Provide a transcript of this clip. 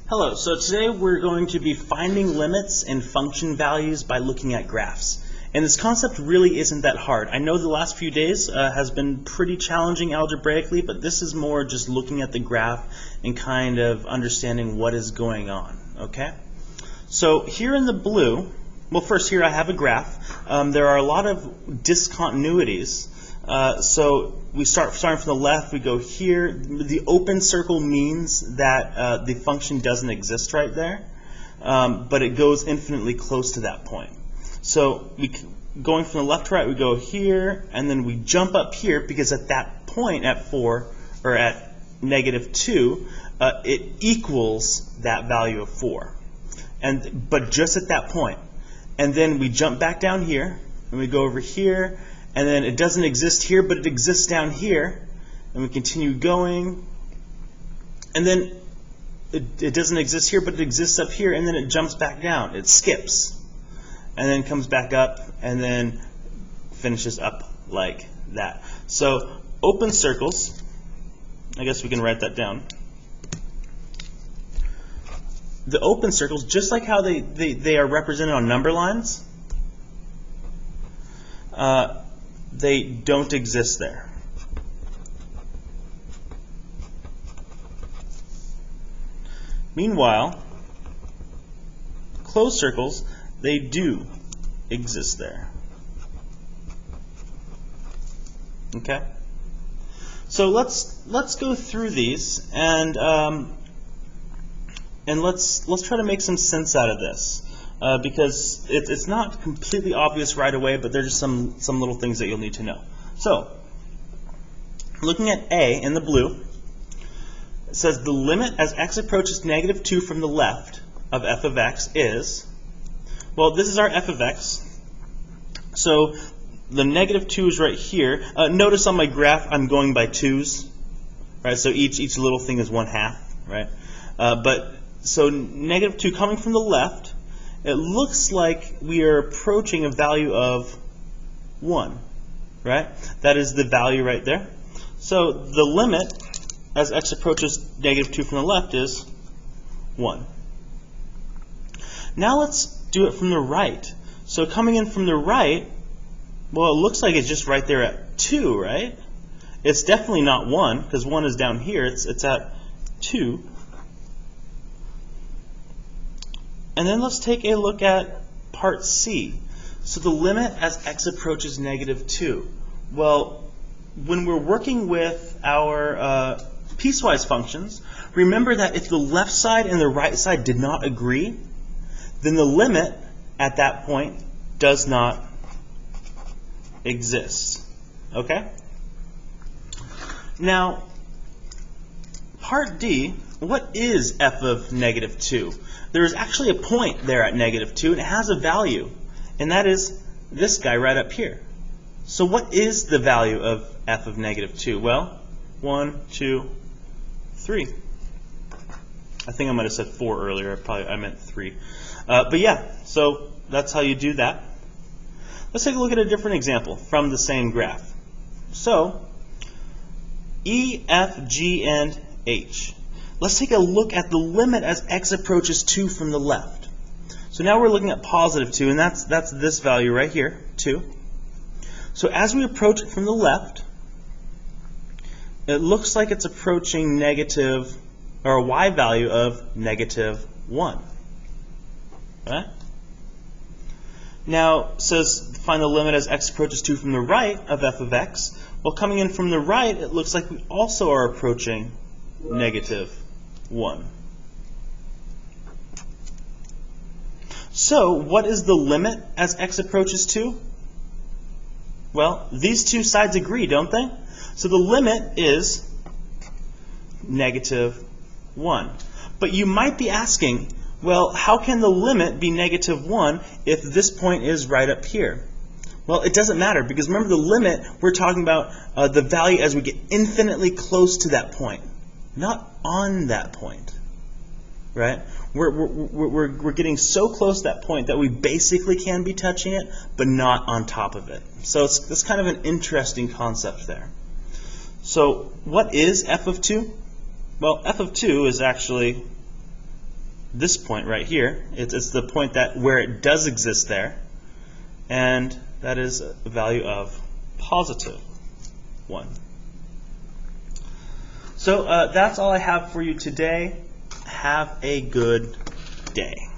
Hello, so today we're going to be finding limits and function values by looking at graphs. And this concept really isn't that hard. I know the last few days has been pretty challenging algebraically, but this is more just looking at the graph and kind of understanding what is going on, okay? So here in the blue, well first here I have a graph. There are a lot of discontinuities. So we starting from the left, we go here. The open circle means that the function doesn't exist right there, but it goes infinitely close to that point. So going from the left to right, we go here, and then we jump up here because at that point at 4, or at -2, it equals that value of 4. But just at that point. And then we jump back down here, and we go over here, and then it doesn't exist here, but it exists down here, and we continue going, and then it doesn't exist here, but it exists up here, and then it jumps back down. It skips, and then comes back up, and then finishes up like that. So open circles, I guess we can write that down. The open circles, just like how they are represented on number lines, they don't exist there. Meanwhile, closed circles, they do exist there. Okay? So let's go through these and let's try to make some sense out of this. Because it's not completely obvious right away, but there's just some little things that you'll need to know. So, looking at A in the blue, it says the limit as x approaches -2 from the left of f of x is, well, this is our f of x. So the -2 is right here. Notice on my graph I'm going by 2's, right? So each little thing is 1/2, right? So -2 coming from the left. It looks like we are approaching a value of 1, right? That is the value right there. So the limit as x approaches -2 from the left is 1. Now let's do it from the right. So coming in from the right, well, it looks like it's just right there at 2, right? It's definitely not 1, because 1 is down here. It's at 2. And then let's take a look at part C. So the limit as x approaches -2. Well, when we're working with our piecewise functions, remember that if the left side and the right side did not agree, then the limit at that point does not exist. Okay? Now, part D, what is f of -2? There is actually a point there at -2, and it has a value, and that is this guy right up here. So what is the value of f of -2? Well, 1, 2, 3. I think I might have said 4 earlier. I meant 3. But yeah, so that's how you do that. Let's take a look at a different example from the same graph. So E, F, G, and H. Let's take a look at the limit as x approaches 2 from the left. So now we're looking at +2, and that's this value right here, 2. So as we approach it from the left, it looks like it's approaching negative, or a y value of -1. Right? Now it says find the limit as x approaches 2 from the right of f of x. Well, coming in from the right, it looks like we also are approaching -1. So what is the limit as x approaches 2? Well, these two sides agree, don't they? So the limit is -1. But you might be asking, well, how can the limit be -1 if this point is right up here? Well, it doesn't matter, because remember the limit, we're talking about the value as we get infinitely close to that point, not on that point, right? We're getting so close to that point that we basically can be touching it, but not on top of it. So it's kind of an interesting concept there. So what is f of 2? Well, f of 2 is actually this point right here. It's the point that where it does exist there, and that is a value of positive 1. So that's all I have for you today. Have a good day.